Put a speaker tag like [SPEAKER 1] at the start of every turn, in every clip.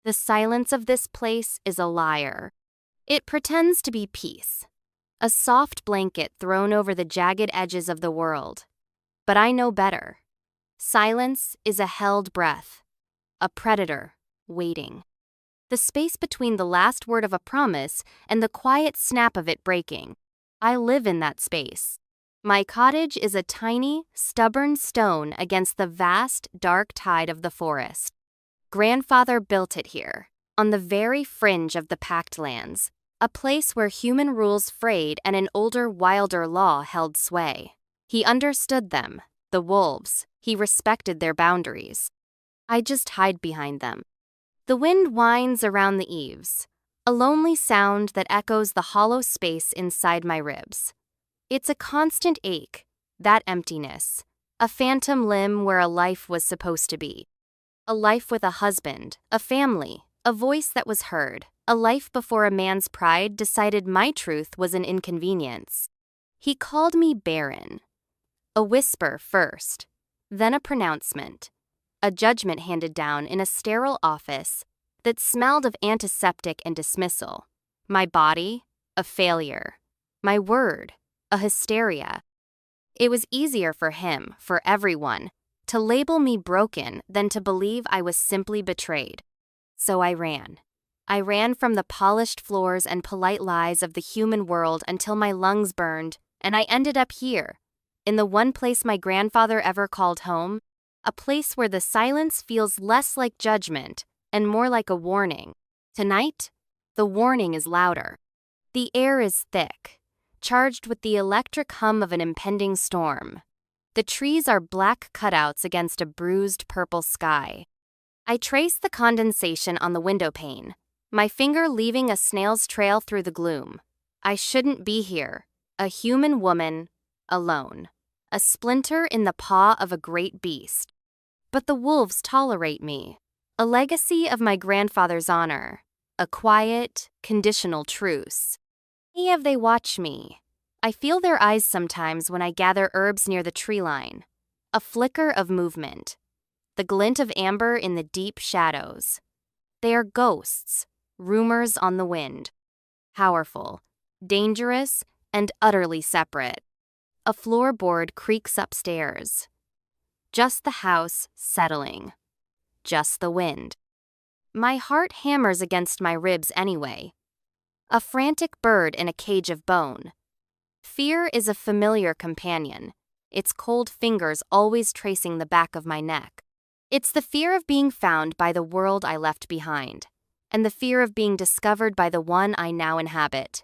[SPEAKER 1] The silence of this place is a liar. It pretends to be peace, a soft blanket thrown over the jagged edges of the world. But I know better. Silence is a held breath, a predator waiting. The space between the last word of a promise and the quiet snap of it breaking. I live in that space. My cottage is a tiny, stubborn stone against the vast, dark tide of the forest. Grandfather built it here, on the very fringe of the packed lands, a place where human rules frayed and an older, wilder law held sway. He understood them, the wolves. He respected their boundaries. I just hide behind them. The wind whines around the eaves, a lonely sound that echoes the hollow space inside my ribs. It's a constant ache, that emptiness, a phantom limb where a life was supposed to be. A life with a husband, a family, a voice that was heard, a life before a man's pride decided my truth was an inconvenience. He called me barren. A whisper first, then a pronouncement. A judgment handed down in a sterile office that smelled of antiseptic and dismissal. My body, a failure. My word, a hysteria. It was easier for him, for everyone, to label me broken than to believe I was simply betrayed. So I ran. I ran from the polished floors and polite lies of the human world until my lungs burned, and I ended up here, in the one place my grandfather ever called home. A place where the silence feels less like judgment and more like a warning. Tonight, the warning is louder. The air is thick, charged with the electric hum of an impending storm. The trees are black cutouts against a bruised purple sky. I trace the condensation on the window pane, my finger leaving a snail's trail through the gloom. I shouldn't be here, a human woman, alone. A splinter in the paw of a great beast. But the wolves tolerate me, a legacy of my grandfather's honor, a quiet, conditional truce. Have they watch me? I feel their eyes sometimes when I gather herbs near the tree line. A flicker of movement, the glint of amber in the deep shadows. They are ghosts, rumors on the wind. Powerful, dangerous, and utterly separate. A floorboard creaks upstairs. Just the house settling. Just the wind. My heart hammers against my ribs anyway. A frantic bird in a cage of bone. Fear is a familiar companion, its cold fingers always tracing the back of my neck. It's the fear of being found by the world I left behind, and the fear of being discovered by the one I now inhabit.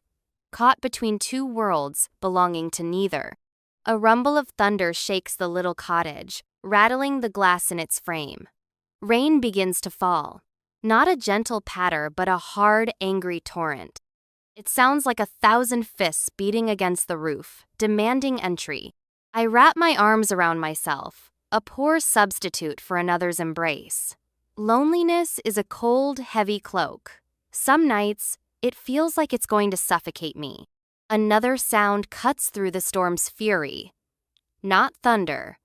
[SPEAKER 1] Caught between two worlds belonging to neither. A rumble of thunder shakes the little cottage, rattling the glass in its frame. Rain begins to fall. Not a gentle patter, but a hard, angry torrent. It sounds like 1,000 fists beating against the roof, demanding entry. I wrap my arms around myself, a poor substitute for another's embrace. Loneliness is a cold, heavy cloak. Some nights, it feels like it's going to suffocate me. Another sound cuts through the storm's fury. Not thunder,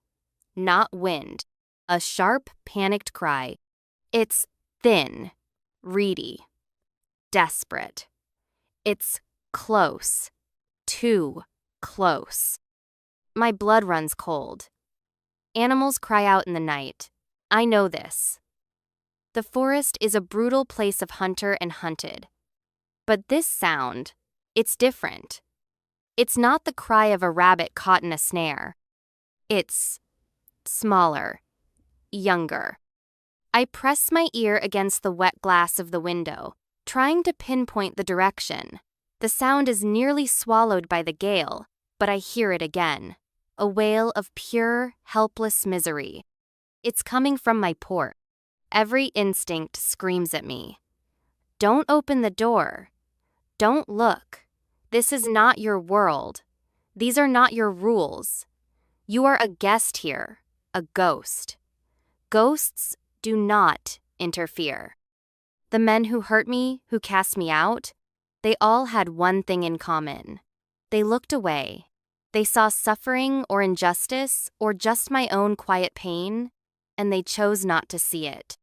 [SPEAKER 1] not wind. A sharp, panicked cry. It's thin, reedy, desperate. It's close, too close. My blood runs cold. Animals cry out in the night. I know this. The forest is a brutal place of hunter and hunted. But this sound, it's different. It's not the cry of a rabbit caught in a snare. It's smaller, younger. I press my ear against the wet glass of the window, trying to pinpoint the direction. The sound is nearly swallowed by the gale, but I hear it again. A wail of pure, helpless misery. It's coming from my port. Every instinct screams at me. Don't open the door. Don't look. This is not your world. These are not your rules. You are a guest here, a ghost. Ghosts do not interfere. The men who hurt me, who cast me out, they all had one thing in common. They looked away. They saw suffering or injustice or just my own quiet pain, and they chose not to see it.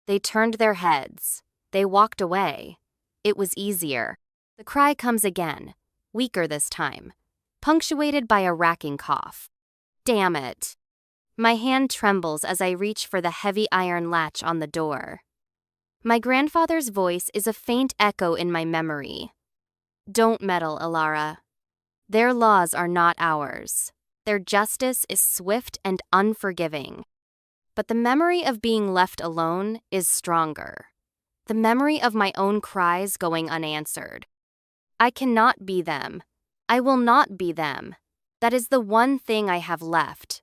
[SPEAKER 1] They turned their heads. They walked away. It was easier. The cry comes again, weaker this time, punctuated by a racking cough. Damn it. My hand trembles as I reach for the heavy iron latch on the door. My grandfather's voice is a faint echo in my memory. Don't meddle, Alara. Their laws are not ours. Their justice is swift and unforgiving. But the memory of being left alone is stronger. The memory of my own cries going unanswered. I cannot be them. I will not be them. That is the one thing I have left.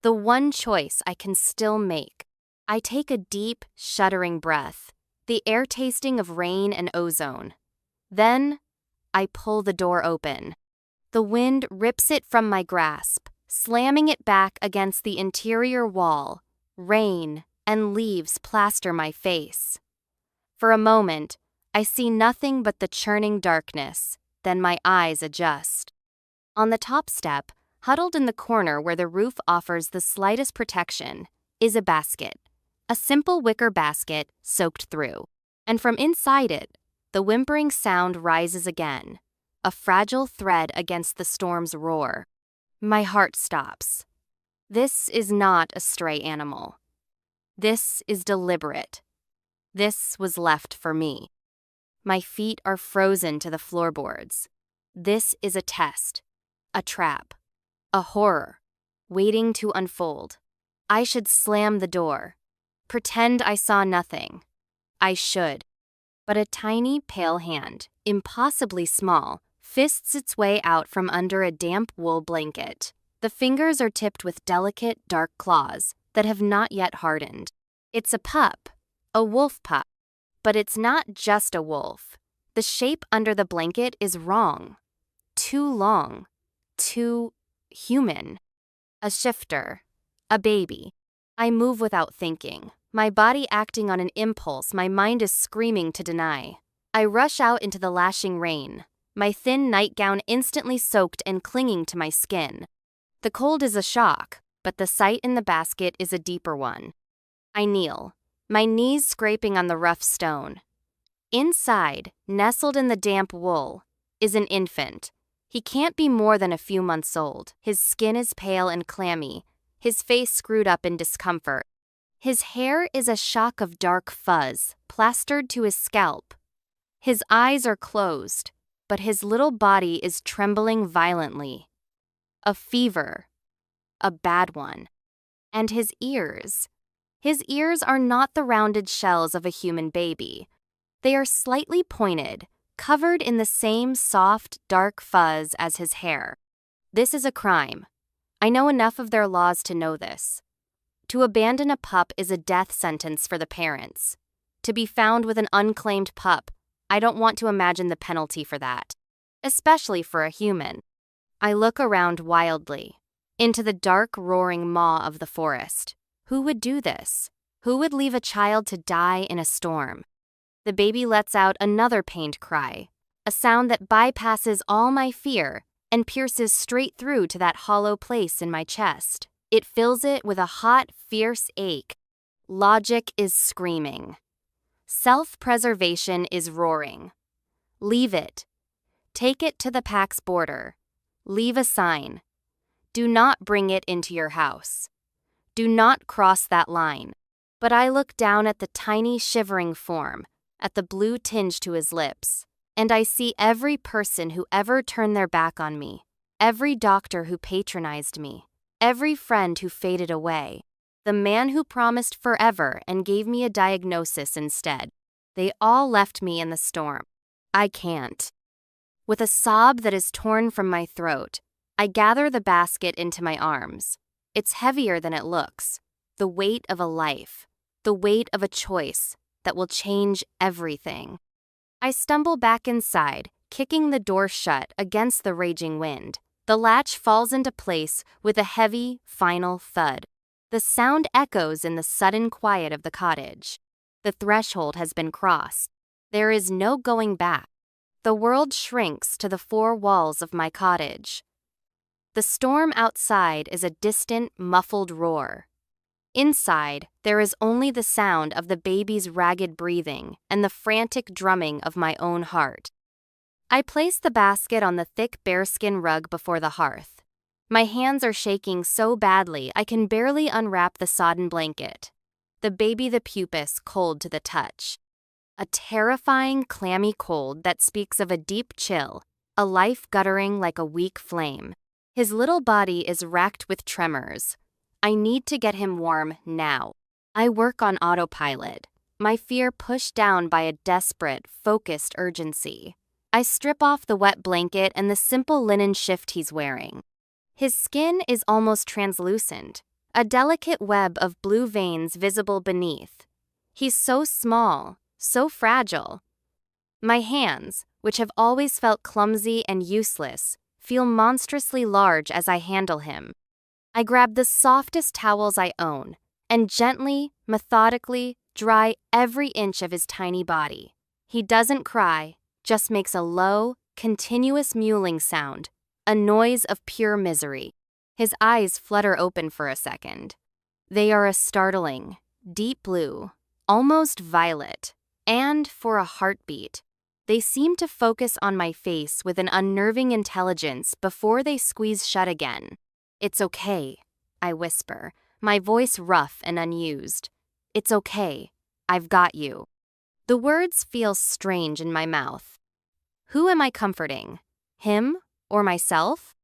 [SPEAKER 1] The one choice I can still make. I take a deep, shuddering breath, the air tasting of rain and ozone. Then, I pull the door open. The wind rips it from my grasp, slamming it back against the interior wall. Rain and leaves plaster my face. For a moment, I see nothing but the churning darkness, then my eyes adjust. On the top step, huddled in the corner where the roof offers the slightest protection, is a basket. A simple wicker basket soaked through. And from inside it, the whimpering sound rises again, a fragile thread against the storm's roar. My heart stops. This is not a stray animal. This is deliberate. This was left for me. My feet are frozen to the floorboards. This is a test, a trap, a horror, waiting to unfold. I should slam the door, pretend I saw nothing. I should. But a tiny, pale hand, impossibly small, fists its way out from under a damp wool blanket. The fingers are tipped with delicate, dark claws that have not yet hardened. It's a pup, a wolf pup. But it's not just a wolf. The shape under the blanket is wrong. Too long. Too human. A shifter. A baby. I move without thinking, my body acting on an impulse my mind is screaming to deny. I rush out into the lashing rain, my thin nightgown instantly soaked and clinging to my skin. The cold is a shock, but the sight in the basket is a deeper one. I kneel, my knees scraping on the rough stone. Inside, nestled in the damp wool, is an infant. He can't be more than a few months old. His skin is pale and clammy, his face screwed up in discomfort. His hair is a shock of dark fuzz, plastered to his scalp. His eyes are closed, but his little body is trembling violently. A fever. A bad one. And his ears. His ears are not the rounded shells of a human baby. They are slightly pointed, covered in the same soft, dark fuzz as his hair. This is a crime. I know enough of their laws to know this. To abandon a pup is a death sentence for the parents. To be found with an unclaimed pup, I don't want to imagine the penalty for that, especially for a human. I look around wildly, into the dark, roaring maw of the forest. Who would do this? Who would leave a child to die in a storm? The baby lets out another pained cry, a sound that bypasses all my fear and pierces straight through to that hollow place in my chest. It fills it with a hot, fierce ache. Logic is screaming. Self-preservation is roaring. Leave it. Take it to the pack's border. Leave a sign. Do not bring it into your house. Do not cross that line. But I look down at the tiny, shivering form, at the blue tinge to his lips, and I see every person who ever turned their back on me, every doctor who patronized me, every friend who faded away, the man who promised forever and gave me a diagnosis instead. They all left me in the storm. I can't. With a sob that is torn from my throat, I gather the basket into my arms. It's heavier than it looks. The weight of a life. The weight of a choice that will change everything. I stumble back inside, kicking the door shut against the raging wind. The latch falls into place with a heavy, final thud. The sound echoes in the sudden quiet of the cottage. The threshold has been crossed. There is no going back. The world shrinks to the four walls of my cottage. The storm outside is a distant, muffled roar. Inside, there is only the sound of the baby's ragged breathing and the frantic drumming of my own heart. I place the basket on the thick bearskin rug before the hearth. My hands are shaking so badly I can barely unwrap the sodden blanket. The baby the pupus cold to the touch. A terrifying, clammy cold that speaks of a deep chill, a life guttering like a weak flame. His little body is racked with tremors. I need to get him warm now. I work on autopilot, my fear pushed down by a desperate, focused urgency. I strip off the wet blanket and the simple linen shift he's wearing. His skin is almost translucent, a delicate web of blue veins visible beneath. He's so small, so fragile. My hands, which have always felt clumsy and useless, feel monstrously large as I handle him. I grab the softest towels I own and gently, methodically dry every inch of his tiny body. He doesn't cry, just makes a low, continuous mewling sound, a noise of pure misery. His eyes flutter open for a second. They are a startling, deep blue, almost violet, and, for a heartbeat, they seem to focus on my face with an unnerving intelligence before they squeeze shut again. "It's okay," I whisper, my voice rough and unused. "It's okay. I've got you." The words feel strange in my mouth. Who am I comforting? Him or myself?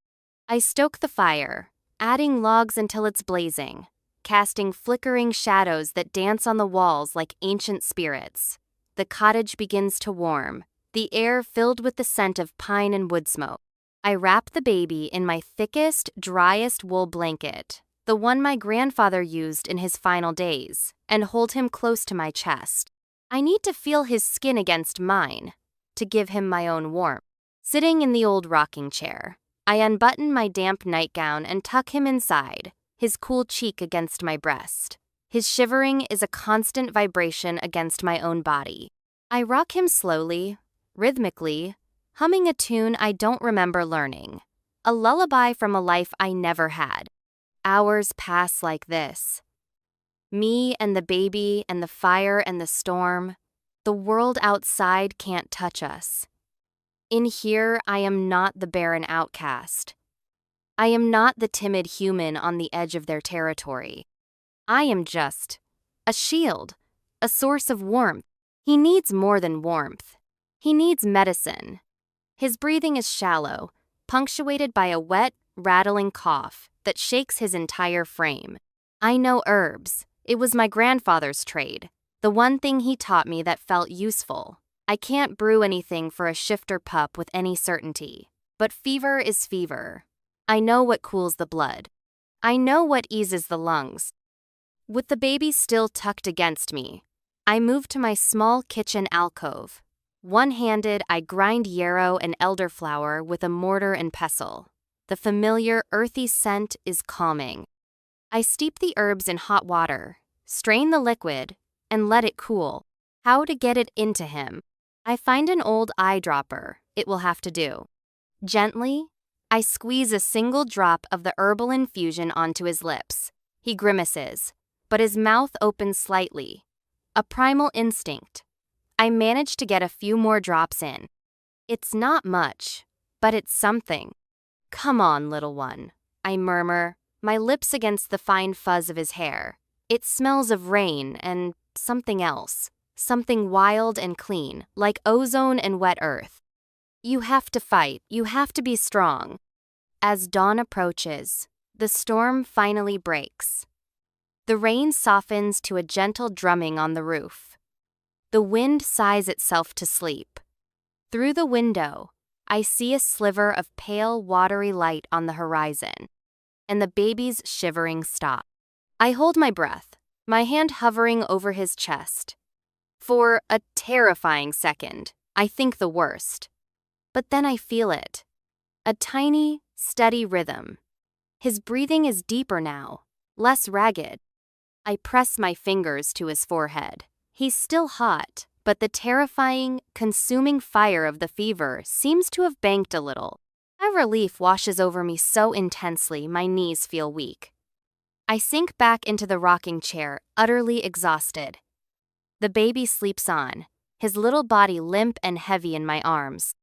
[SPEAKER 1] I stoke the fire, adding logs until it's blazing, casting flickering shadows that dance on the walls like ancient spirits. The cottage begins to warm, the air filled with the scent of pine and wood smoke. I wrap the baby in my thickest, driest wool blanket, the one my grandfather used in his final days, and hold him close to my chest. I need to feel his skin against mine, to give him my own warmth. Sitting in the old rocking chair, I unbutton my damp nightgown and tuck him inside, his cool cheek against my breast. His shivering is a constant vibration against my own body. I rock him slowly, rhythmically, humming a tune I don't remember learning, a lullaby from a life I never had. Hours pass like this. Me and the baby and the fire and the storm. The world outside can't touch us. In here, I am not the barren outcast. I am not the timid human on the edge of their territory. I am just a shield, a source of warmth. He needs more than warmth. He needs medicine. His breathing is shallow, punctuated by a wet, rattling cough that shakes his entire frame. I know herbs. It was my grandfather's trade, the one thing he taught me that felt useful. I can't brew anything for a shifter pup with any certainty, but fever is fever. I know what cools the blood. I know what eases the lungs. With the baby still tucked against me, I move to my small kitchen alcove. One-handed, I grind yarrow and elderflower with a mortar and pestle. The familiar, earthy scent is calming. I steep the herbs in hot water, strain the liquid, and let it cool. How to get it into him? I find an old eyedropper. It will have to do. Gently, I squeeze a single drop of the herbal infusion onto his lips. He grimaces, but his mouth opens slightly. A primal instinct. I manage to get a few more drops in. It's not much, but it's something. "Come on, little one," I murmur, my lips against the fine fuzz of his hair. It smells of rain and something else. Something wild and clean, like ozone and wet earth. You have to fight. You have to be strong. As dawn approaches, the storm finally breaks. The rain softens to a gentle drumming on the roof. The wind sighs itself to sleep. Through the window, I see a sliver of pale, watery light on the horizon, and the baby's shivering stop. I hold my breath, my hand hovering over his chest. For a terrifying second, I think the worst. But then I feel it. A tiny, steady rhythm. His breathing is deeper now, less ragged. I press my fingers to his forehead. He's still hot, but the terrifying, consuming fire of the fever seems to have banked a little. A relief washes over me so intensely my knees feel weak. I sink back into the rocking chair, utterly exhausted. The baby sleeps on, his little body limp and heavy in my arms.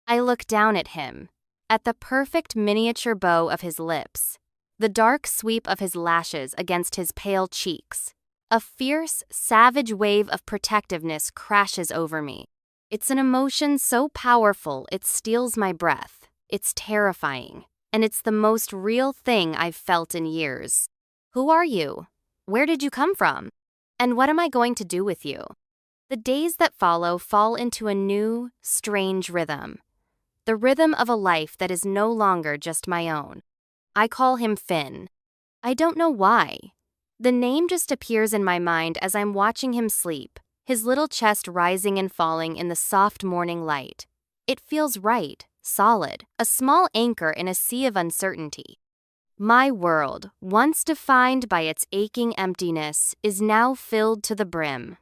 [SPEAKER 1] I look down at him, at the perfect miniature bow of his lips, the dark sweep of his lashes against his pale cheeks. A fierce, savage wave of protectiveness crashes over me. It's an emotion so powerful it steals my breath. It's terrifying, and it's the most real thing I've felt in years. Who are you? Where did you come from? And what am I going to do with you? The days that follow fall into a new, strange rhythm. The rhythm of a life that is no longer just my own. I call him Finn. I don't know why. The name just appears in my mind as I'm watching him sleep, his little chest rising and falling in the soft morning light. It feels right, solid, a small anchor in a sea of uncertainty. My world, once defined by its aching emptiness, is now filled to the brim.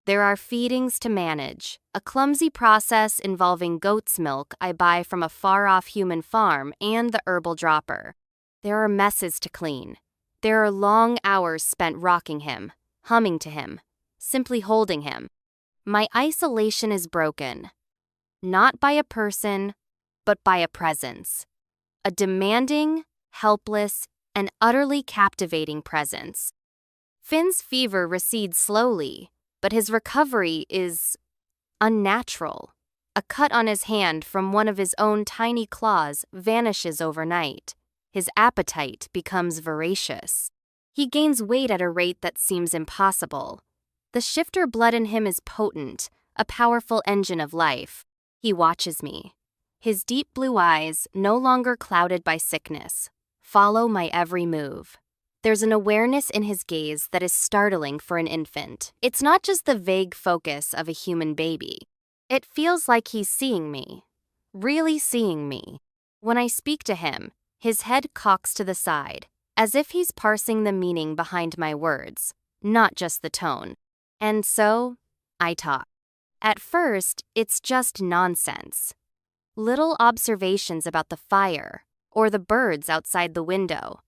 [SPEAKER 1] There are feedings to manage, a clumsy process involving goat's milk I buy from a far-off human farm and the herbal dropper. There are messes to clean. There are long hours spent rocking him, humming to him, simply holding him. My isolation is broken. Not by a person, but by a presence. A demanding, helpless, and utterly captivating presence. Finn's fever recedes slowly, but his recovery is unnatural. A cut on his hand from one of his own tiny claws vanishes overnight. His appetite becomes voracious. He gains weight at a rate that seems impossible. The shifter blood in him is potent, a powerful engine of life. He watches me. His deep blue eyes, no longer clouded by sickness, follow my every move. There's an awareness in his gaze that is startling for an infant. It's not just the vague focus of a human baby. It feels like he's seeing me, really seeing me. When I speak to him, his head cocks to the side, as if he's parsing the meaning behind my words, not just the tone. And so, I talk. At first, it's just nonsense. Little observations about the fire, or the birds outside the window.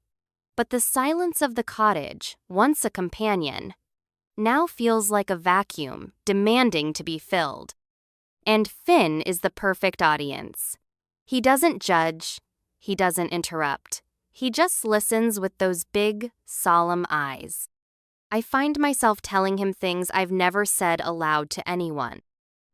[SPEAKER 1] But the silence of the cottage, once a companion, now feels like a vacuum demanding to be filled. And Finn is the perfect audience. He doesn't judge. He doesn't interrupt. He just listens with those big, solemn eyes. I find myself telling him things I've never said aloud to anyone.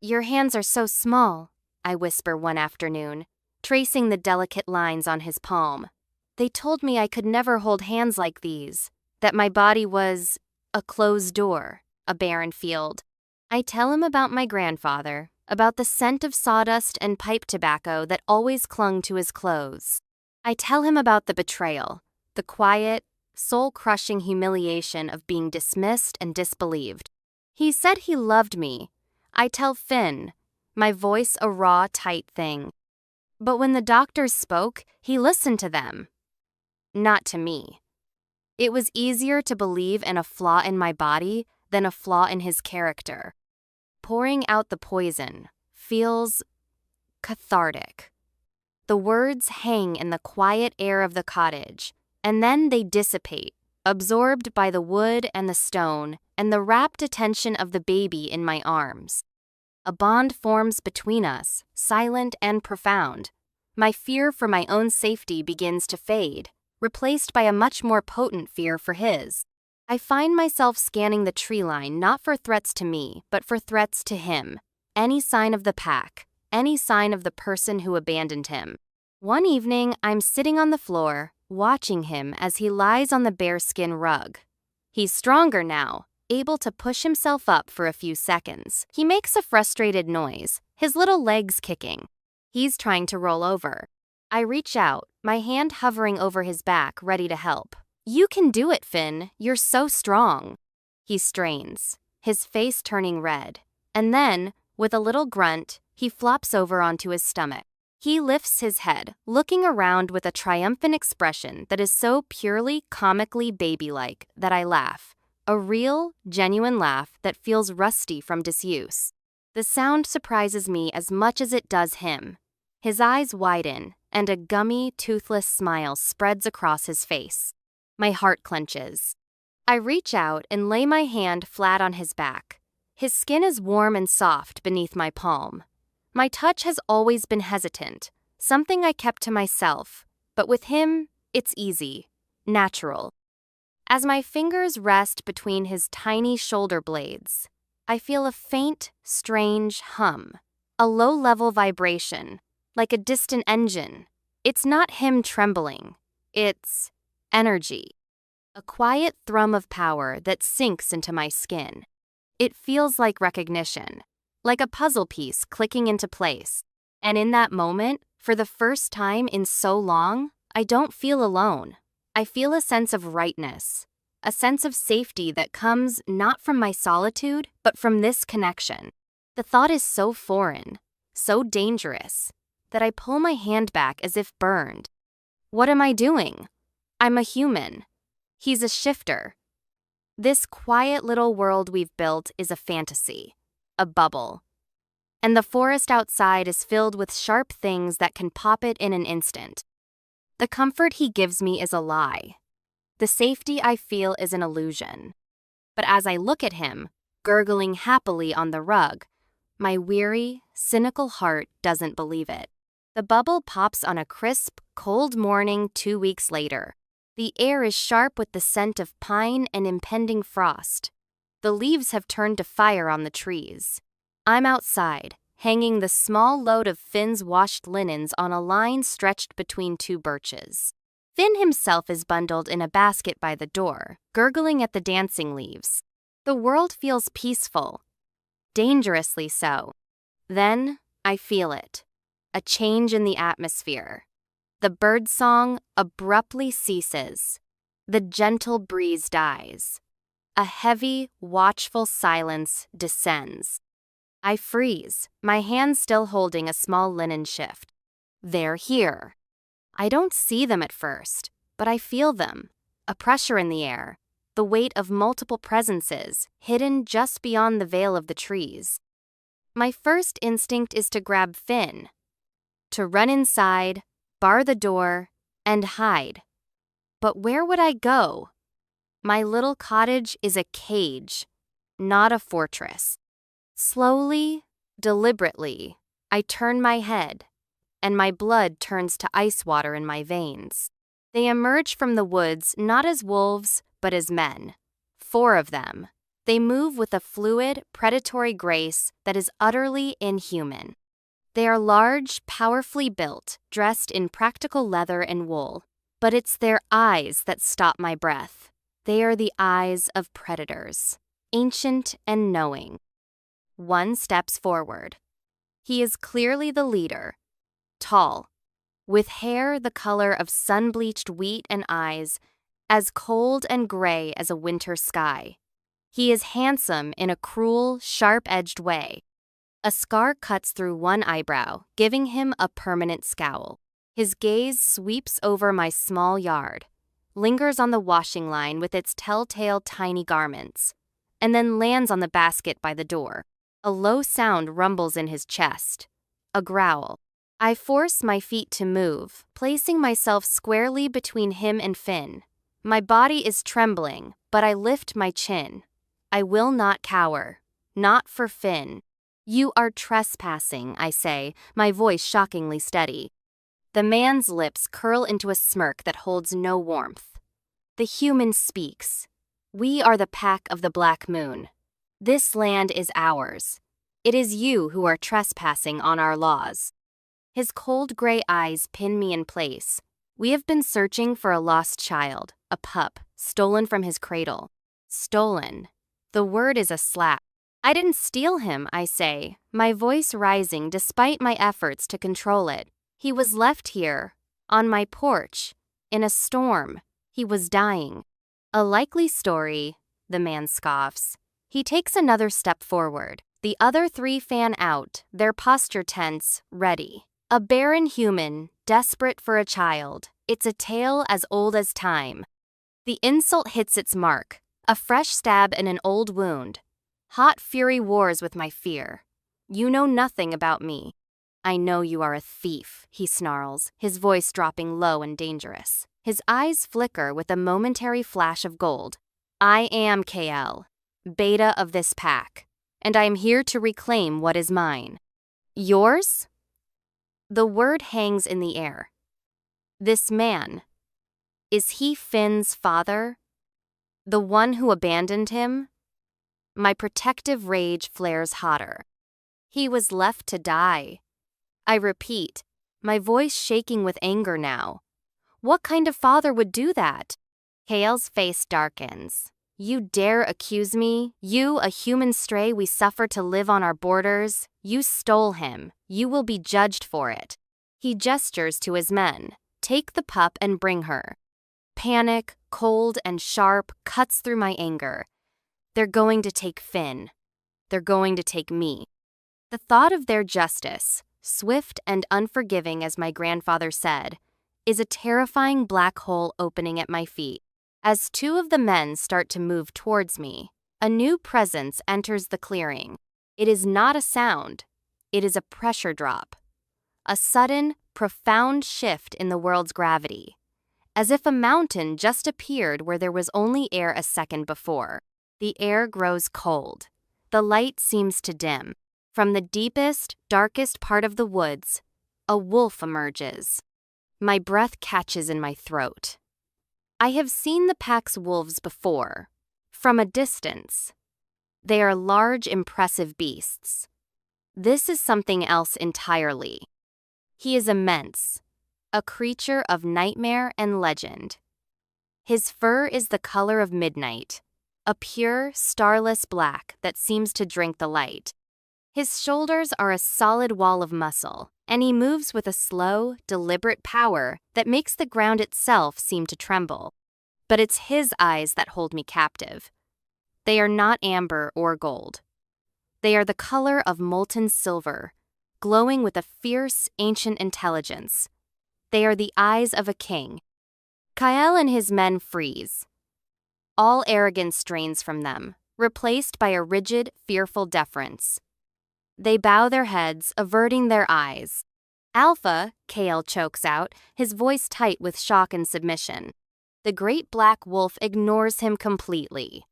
[SPEAKER 1] "Your hands are so small," I whisper one afternoon, tracing the delicate lines on his palm. "They told me I could never hold hands like these, that my body was a closed door, a barren field." I tell him about my grandfather, about the scent of sawdust and pipe tobacco that always clung to his clothes. I tell him about the betrayal, the quiet, soul-crushing humiliation of being dismissed and disbelieved. He said he loved me. I tell Finn, my voice a raw, tight thing. But when the doctors spoke, he listened to them. Not to me. It was easier to believe in a flaw in my body than a flaw in his character. Pouring out the poison feels cathartic. The words hang in the quiet air of the cottage, and then they dissipate, absorbed by the wood and the stone and the rapt attention of the baby in my arms. A bond forms between us, silent and profound. My fear for my own safety begins to fade, replaced by a much more potent fear for his. I find myself scanning the tree line not for threats to me, but for threats to him. Any sign of the pack, any sign of the person who abandoned him. One evening, I'm sitting on the floor, watching him as he lies on the bearskin rug. He's stronger now, able to push himself up for a few seconds. He makes a frustrated noise, his little legs kicking. He's trying to roll over. I reach out, my hand hovering over his back, ready to help. "You can do it, Finn. You're so strong." He strains, his face turning red. And then, with a little grunt, he flops over onto his stomach. He lifts his head, looking around with a triumphant expression that is so purely comically baby-like that I laugh. A real, genuine laugh that feels rusty from disuse. The sound surprises me as much as it does him. His eyes widen, and a gummy, toothless smile spreads across his face. My heart clenches. I reach out and lay my hand flat on his back. His skin is warm and soft beneath my palm. My touch has always been hesitant, something I kept to myself, but with him, it's easy, natural. As my fingers rest between his tiny shoulder blades, I feel a faint, strange hum, a low-level vibration, like a distant engine. It's not him trembling, it's energy. A quiet thrum of power that sinks into my skin. It feels like recognition, like a puzzle piece clicking into place. And in that moment, for the first time in so long, I don't feel alone. I feel a sense of rightness, a sense of safety that comes not from my solitude, but from this connection. The thought is so foreign, so dangerous, that I pull my hand back as if burned. What am I doing? I'm a human. He's a shifter. This quiet little world we've built is a fantasy, a bubble. And the forest outside is filled with sharp things that can pop it in an instant. The comfort he gives me is a lie. The safety I feel is an illusion. But as I look at him, gurgling happily on the rug, my weary, cynical heart doesn't believe it. The bubble pops on a crisp, cold morning 2 weeks later. The air is sharp with the scent of pine and impending frost. The leaves have turned to fire on the trees. I'm outside, hanging the small load of Finn's washed linens on a line stretched between 2 birches. Finn himself is bundled in a basket by the door, gurgling at the dancing leaves. The world feels peaceful, dangerously so. Then, I feel it. A change in the atmosphere. The birdsong abruptly ceases. The gentle breeze dies. A heavy, watchful silence descends. I freeze, my hand still holding a small linen shift. They're here. I don't see them at first, but I feel them. A pressure in the air, the weight of multiple presences, hidden just beyond the veil of the trees. My first instinct is to grab Finn, to run inside, bar the door, and hide. But where would I go? My little cottage is a cage, not a fortress. Slowly, deliberately, I turn my head, and my blood turns to ice water in my veins. They emerge from the woods not as wolves, but as men. 4 of them. They move with a fluid, predatory grace that is utterly inhuman. They are large, powerfully built, dressed in practical leather and wool. But it's their eyes that stop my breath. They are the eyes of predators, ancient and knowing. One steps forward. He is clearly the leader, tall, with hair the color of sun-bleached wheat and eyes as cold and gray as a winter sky. He is handsome in a cruel, sharp-edged way. A scar cuts through one eyebrow, giving him a permanent scowl. His gaze sweeps over my small yard, lingers on the washing line with its telltale tiny garments, and then lands on the basket by the door. A low sound rumbles in his chest, a growl. I force my feet to move, placing myself squarely between him and Finn. My body is trembling, but I lift my chin. I will not cower, not for Finn. You are trespassing, I say, my voice shockingly steady. The man's lips curl into a smirk that holds no warmth. The human speaks. We are the pack of the Black Moon. This land is ours. It is you who are trespassing on our laws. His cold gray eyes pin me in place. We have been searching for a lost child, a pup, stolen from his cradle. Stolen. The word is a slap. I didn't steal him, I say, my voice rising despite my efforts to control it. He was left here, on my porch, in a storm. He was dying. A likely story, the man scoffs. He takes another step forward. The other 3 fan out, their posture tense, ready. A barren human, desperate for a child. It's a tale as old as time. The insult hits its mark, a fresh stab in an old wound. Hot fury wars with my fear. You know nothing about me. I know you are a thief, he snarls, his voice dropping low and dangerous. His eyes flicker with a momentary flash of gold. I am KL, beta of this pack, and I am here to reclaim what is mine. Yours? The word hangs in the air. This man, is he Finn's father? The one who abandoned him? My protective rage flares hotter. He was left to die. I repeat, my voice shaking with anger now. What kind of father would do that? Kale's face darkens. You dare accuse me? You, a human stray we suffer to live on our borders? You stole him. You will be judged for it. He gestures to his men. Take the pup and bring her. Panic, cold and sharp, cuts through my anger. They're going to take Finn. They're going to take me. The thought of their justice, swift and unforgiving as my grandfather said, is a terrifying black hole opening at my feet. As two of the men start to move towards me, a new presence enters the clearing. It is not a sound. It is a pressure drop. A sudden, profound shift in the world's gravity. As if a mountain just appeared where there was only air a second before. The air grows cold. The light seems to dim. From the deepest, darkest part of the woods, a wolf emerges. My breath catches in my throat. I have seen the pack's wolves before, from a distance. They are large, impressive beasts. This is something else entirely. He is immense, a creature of nightmare and legend. His fur is the color of midnight, a pure, starless black that seems to drink the light. His shoulders are a solid wall of muscle, and he moves with a slow, deliberate power that makes the ground itself seem to tremble. But it's his eyes that hold me captive. They are not amber or gold. They are the color of molten silver, glowing with a fierce, ancient intelligence. They are the eyes of a king. Kyle and his men freeze. All arrogance drains from them, replaced by a rigid, fearful deference. They bow their heads, averting their eyes. Alpha, Kale chokes out, his voice tight with shock and submission. The great black wolf ignores him completely.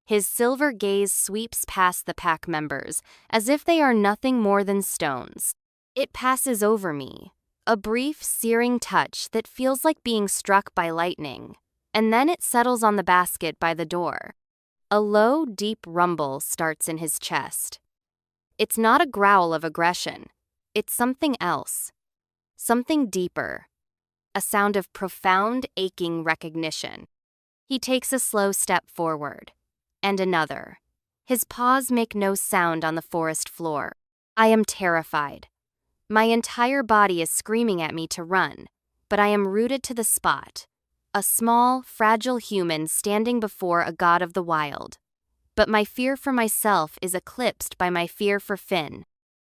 [SPEAKER 1] His silver gaze sweeps past the pack members, as if they are nothing more than stones. It passes over me, a brief, searing touch that feels like being struck by lightning, and then it settles on the basket by the door. A low, deep rumble starts in his chest. It's not a growl of aggression. It's something else. Something deeper. A sound of profound, aching recognition. He takes a slow step forward. And another. His paws make no sound on the forest floor. I am terrified. My entire body is screaming at me to run, but I am rooted to the spot. A small, fragile human standing before a god of the wild. But my fear for myself is eclipsed by my fear for Finn.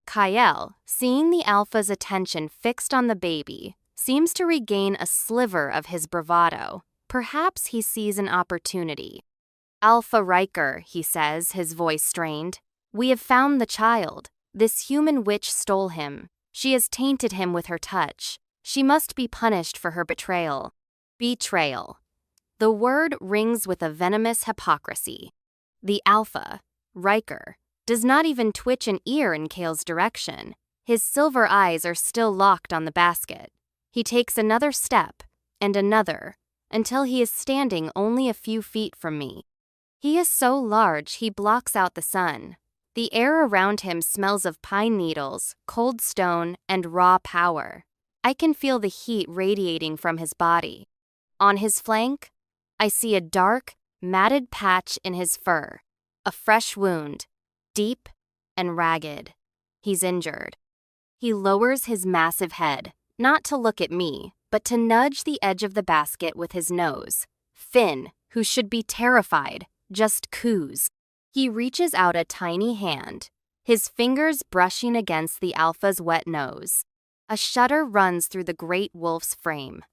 [SPEAKER 1] Kyle, seeing the alpha's attention fixed on the baby, seems to regain a sliver of his bravado. Perhaps he sees an opportunity. Alpha Riker, he says, his voice strained. We have found the child. This human witch stole him. She has tainted him with her touch. She must be punished for her betrayal. Betrayal. The word rings with a venomous hypocrisy. The Alpha, Riker, does not even twitch an ear in Kale's direction. His silver eyes are still locked on the basket. He takes another step, and another, until he is standing only a few feet from me. He is so large he blocks out the sun. The air around him smells of pine needles, cold stone, and raw power. I can feel the heat radiating from his body. On his flank, I see a dark, matted patch in his fur, a fresh wound, deep and ragged. He's injured. He lowers his massive head, not to look at me, but to nudge the edge of the basket with his nose. Finn, who should be terrified, just coos. He reaches out a tiny hand, his fingers brushing against the alpha's wet nose. A shudder runs through the great wolf's frame.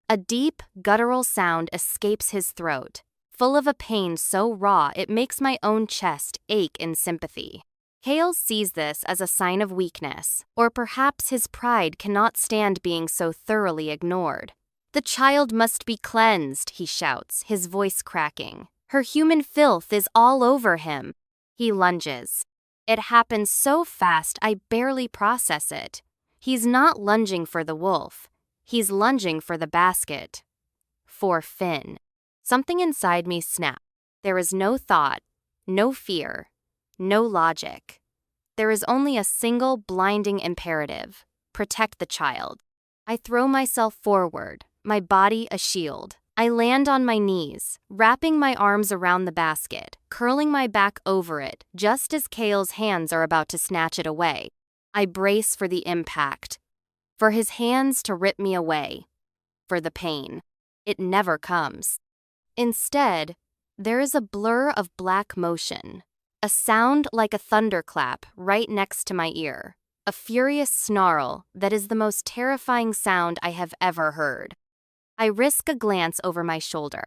[SPEAKER 1] A deep, guttural sound escapes his throat, full of a pain so raw it makes my own chest ache in sympathy. Hale sees this as a sign of weakness, or perhaps his pride cannot stand being so thoroughly ignored. "The child must be cleansed," he shouts, his voice cracking. "Her human filth is all over him." He lunges. It happens so fast I barely process it. He's not lunging for the wolf. He's lunging for the basket. For Finn. Something inside me snaps. There is no thought, no fear, no logic. There is only a single blinding imperative: protect the child. I throw myself forward, my body a shield. I land on my knees, wrapping my arms around the basket, curling my back over it just as Kale's hands are about to snatch it away. I brace for the impact, for his hands to rip me away, for the pain. It never comes. Instead, there is a blur of black motion, a sound like a thunderclap right next to my ear, a furious snarl that is the most terrifying sound I have ever heard. I risk a glance over my shoulder.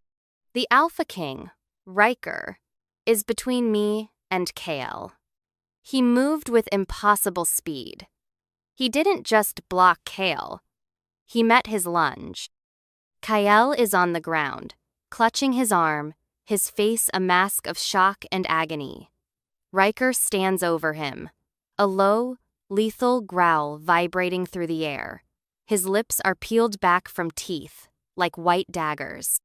[SPEAKER 1] The Alpha King, Riker, is between me and Kale. He moved with impossible speed. He didn't just block Kale. He met his lunge. Kyle is on the ground, clutching his arm, his face a mask of shock and agony. Riker stands over him, a low, lethal growl vibrating through the air. His lips are peeled back from teeth, like white daggers.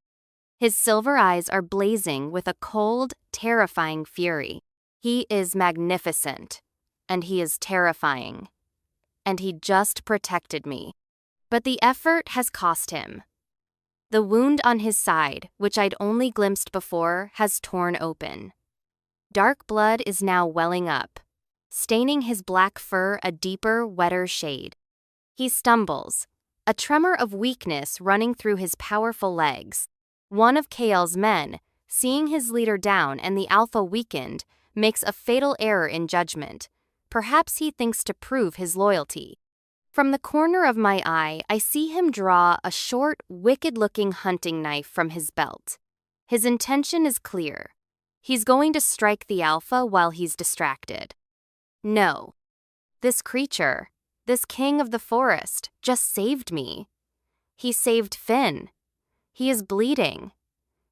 [SPEAKER 1] His silver eyes are blazing with a cold, terrifying fury. He is magnificent, and he is terrifying. And he just protected me. But the effort has cost him. The wound on his side, which I'd only glimpsed before, has torn open. Dark blood is now welling up, staining his black fur a deeper, wetter shade. He stumbles, a tremor of weakness running through his powerful legs. One of Kale's men, seeing his leader down and the Alpha weakened, makes a fatal error in judgment. Perhaps he thinks to prove his loyalty. From the corner of my eye, I see him draw a short, wicked-looking hunting knife from his belt. His intention is clear. He's going to strike the Alpha while he's distracted. No. This creature, this king of the forest, just saved me. He saved Finn. He is bleeding.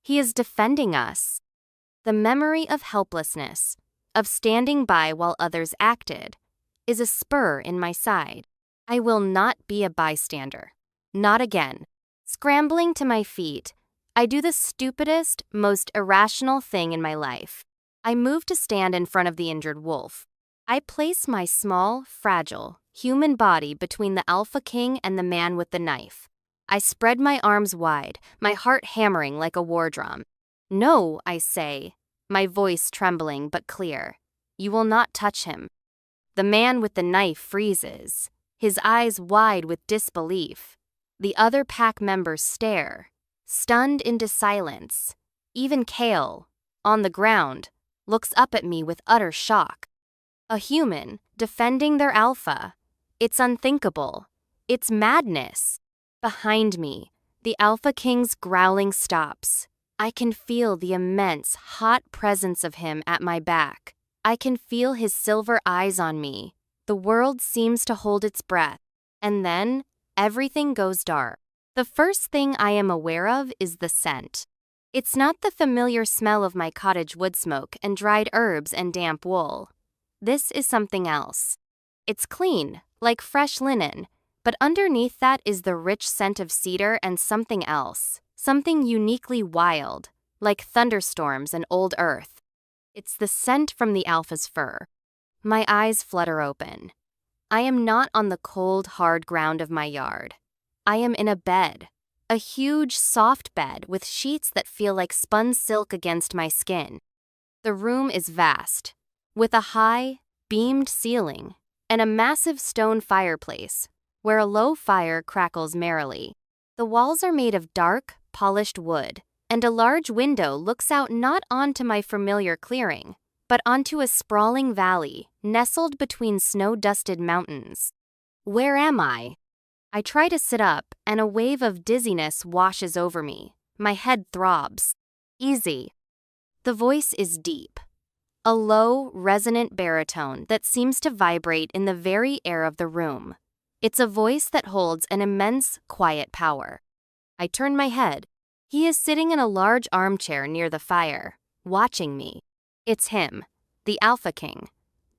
[SPEAKER 1] He is defending us. The memory of helplessness, of standing by while others acted, is a spur in my side. I will not be a bystander. Not again. Scrambling to my feet, I do the stupidest, most irrational thing in my life. I move to stand in front of the injured wolf. I place my small, fragile, human body between the Alpha King and the man with the knife. I spread my arms wide, my heart hammering like a war drum. "No," I say, my voice trembling but clear. "You will not touch him." The man with the knife freezes, his eyes wide with disbelief. The other pack members stare, stunned into silence. Even Kale, on the ground, looks up at me with utter shock. A human defending their Alpha. It's unthinkable. It's madness. Behind me, the Alpha King's growling stops. I can feel the immense, hot presence of him at my back. I can feel his silver eyes on me. The world seems to hold its breath. And then, everything goes dark. The first thing I am aware of is the scent. It's not the familiar smell of my cottage wood smoke and dried herbs and damp wool. This is something else. It's clean, like fresh linen, but underneath that is the rich scent of cedar and something else, something uniquely wild, like thunderstorms and old earth. It's the scent from the Alpha's fur. My eyes flutter open. I am not on the cold, hard ground of my yard. I am in a bed, a huge, soft bed with sheets that feel like spun silk against my skin. The room is vast, with a high, beamed ceiling and a massive stone fireplace where a low fire crackles merrily. The walls are made of dark, polished wood, and a large window looks out not onto my familiar clearing, but onto a sprawling valley nestled between snow-dusted mountains. Where am I? I try to sit up, and a wave of dizziness washes over me. My head throbs. Easy. The voice is deep. A low, resonant baritone that seems to vibrate in the very air of the room. It's a voice that holds an immense, quiet power. I turn my head. He is sitting in a large armchair near the fire, watching me. It's him, the Alpha King.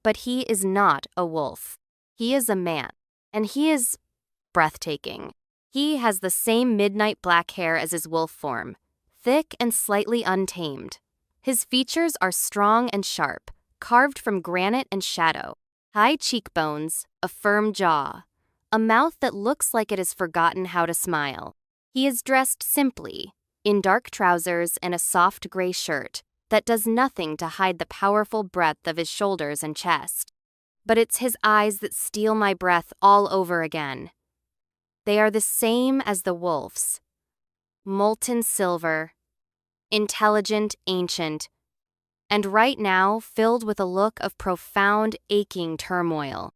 [SPEAKER 1] But he is not a wolf. He is a man, and he is breathtaking. He has the same midnight black hair as his wolf form, thick and slightly untamed. His features are strong and sharp, carved from granite and shadow. High cheekbones, a firm jaw, a mouth that looks like it has forgotten how to smile. He is dressed simply, in dark trousers and a soft gray shirt that does nothing to hide the powerful breadth of his shoulders and chest. But it's his eyes that steal my breath all over again. They are the same as the wolf's. Molten silver, intelligent, ancient, and right now filled with a look of profound, aching turmoil.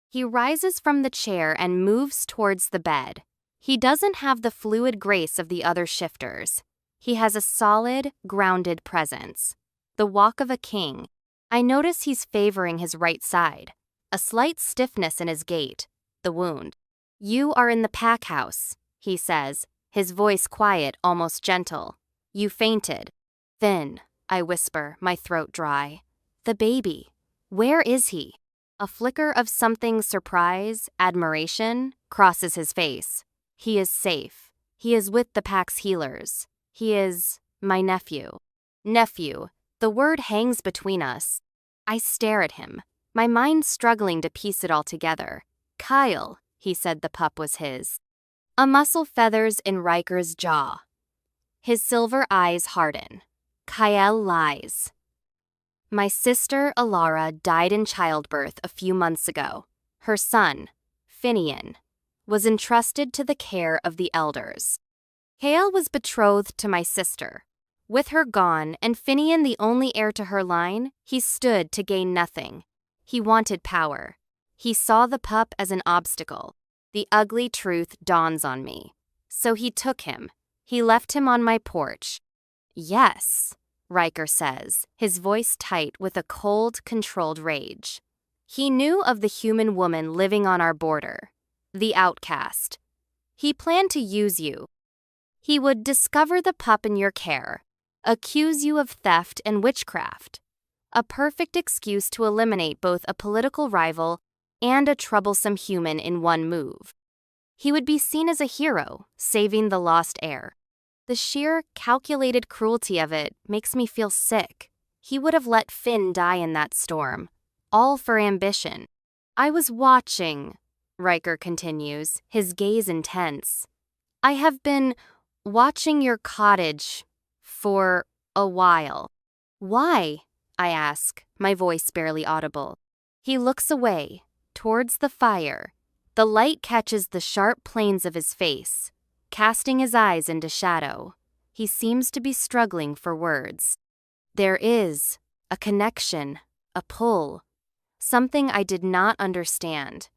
[SPEAKER 1] He rises from the chair and moves towards the bed. He doesn't have the fluid grace of the other shifters. He has a solid, grounded presence. The walk of a king. I notice he's favoring his right side. A slight stiffness in his gait. The wound. "You are in the pack house," he says, his voice quiet, almost gentle. "You fainted." "Then," I whisper, my throat dry. "The baby. Where is he?" A flicker of something surprise, admiration, crosses his face. He is safe. He is with the pack's healers. He is my nephew. Nephew. The word hangs between us. I stare at him, my mind struggling to piece it all together. "Kyle," he said the pup was his. A muscle feathers in Riker's jaw. His silver eyes harden. Kyle lies. My sister, Alara, died in childbirth a few months ago. Her son, Finian, was entrusted to the care of the elders. Kale was betrothed to my sister. With her gone and Finian the only heir to her line, he stood to gain nothing. He wanted power. He saw the pup as an obstacle. The ugly truth dawns on me. So he took him. He left him on my porch. "Yes," Riker says, his voice tight with a cold, controlled rage. "He knew of the human woman living on our border, the outcast. He planned to use you. He would discover the pup in your care, accuse you of theft and witchcraft. A perfect excuse to eliminate both a political rival and a troublesome human in one move. He would be seen as a hero, saving the lost heir. The sheer, calculated cruelty of it makes me feel sick. He would have let Finn die in that storm, all for ambition. I was watching," Riker continues, his gaze intense. "I have been watching your cottage for a while." "Why?" I ask, my voice barely audible. He looks away, towards the fire. The light catches the sharp planes of his face, casting his eyes into shadow. He seems to be struggling for words. There is a connection, a pull, something I did not understand.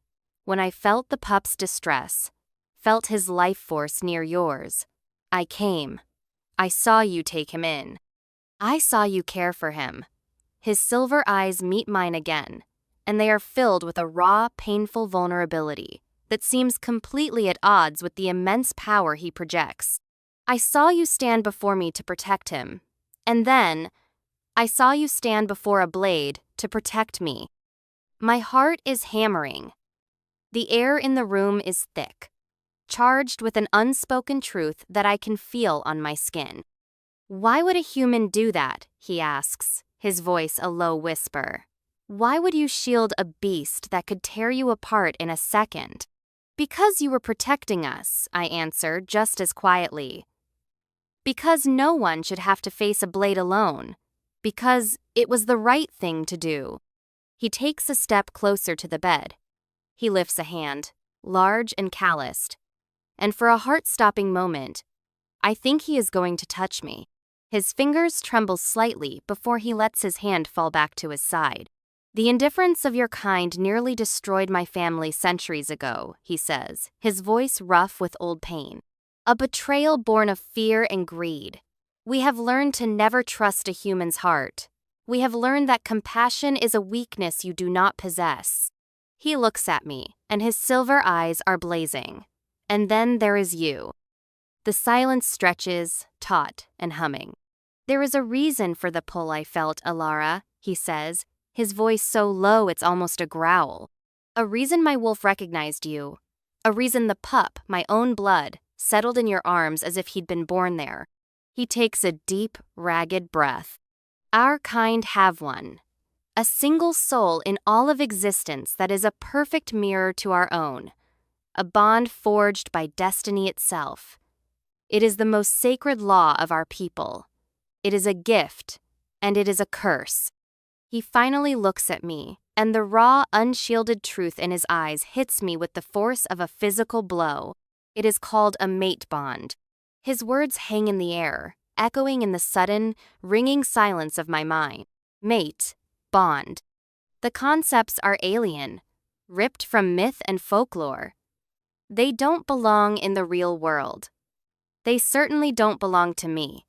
[SPEAKER 1] When I felt the pup's distress, felt his life force near yours, I came. I saw you take him in. I saw you care for him. His silver eyes meet mine again, and they are filled with a raw, painful vulnerability that seems completely at odds with the immense power he projects. I saw you stand before me to protect him, and then I saw you stand before a blade to protect me. My heart is hammering. The air in the room is thick, charged with an unspoken truth that I can feel on my skin. "Why would a human do that?" he asks, his voice a low whisper. "Why would you shield a beast that could tear you apart in a second?" "Because you were protecting us," I answer just as quietly. "Because no one should have to face a blade alone. Because it was the right thing to do." He takes a step closer to the bed. He lifts a hand, large and calloused. And for a heart-stopping moment, I think he is going to touch me. His fingers tremble slightly before he lets his hand fall back to his side. "The indifference of your kind nearly destroyed my family centuries ago," he says, his voice rough with old pain. "A betrayal born of fear and greed. We have learned to never trust a human's heart. We have learned that compassion is a weakness you do not possess." He looks at me, and his silver eyes are blazing. "And then there is you." The silence stretches, taut and humming. "There is a reason for the pull I felt, Alara," he says, his voice so low it's almost a growl. "A reason my wolf recognized you. A reason the pup, my own blood, settled in your arms as if he'd been born there." He takes a deep, ragged breath. "Our kind have one. A single soul in all of existence that is a perfect mirror to our own. A bond forged by destiny itself. It is the most sacred law of our people. It is a gift, and it is a curse." He finally looks at me, and the raw, unshielded truth in his eyes hits me with the force of a physical blow. It is called a mate bond. His words hang in the air, echoing in the sudden, ringing silence of my mind. Mate, bond. The concepts are alien, ripped from myth and folklore. They don't belong in the real world. They certainly don't belong to me.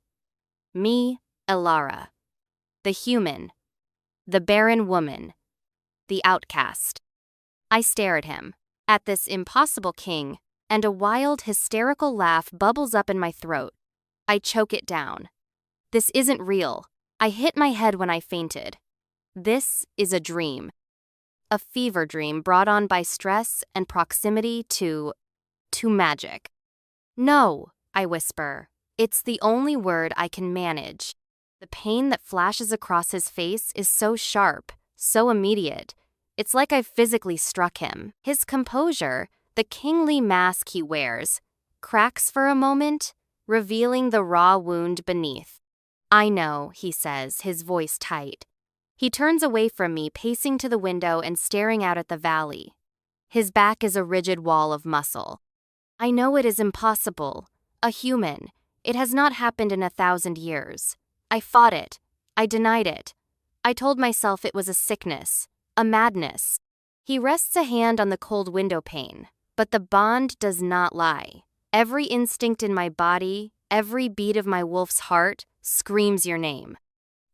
[SPEAKER 1] Me, Alara. The human. The barren woman. The outcast. I stare at him, at this impossible king, and a wild, hysterical laugh bubbles up in my throat. I choke it down. This isn't real. I hit my head when I fainted. This is a dream. A fever dream brought on by stress and proximity to magic. "No," I whisper. It's the only word I can manage. The pain that flashes across his face is so sharp, so immediate. It's like I've physically struck him. His composure, the kingly mask he wears, cracks for a moment, revealing the raw wound beneath. "I know," he says, his voice tight. He turns away from me, pacing to the window and staring out at the valley. His back is a rigid wall of muscle. "I know it is impossible. A human. It has not happened in 1,000 years. I fought it. I denied it. I told myself it was a sickness, a madness." He rests a hand on the cold window pane, but the bond does not lie. Every instinct in my body, every beat of my wolf's heart, screams your name.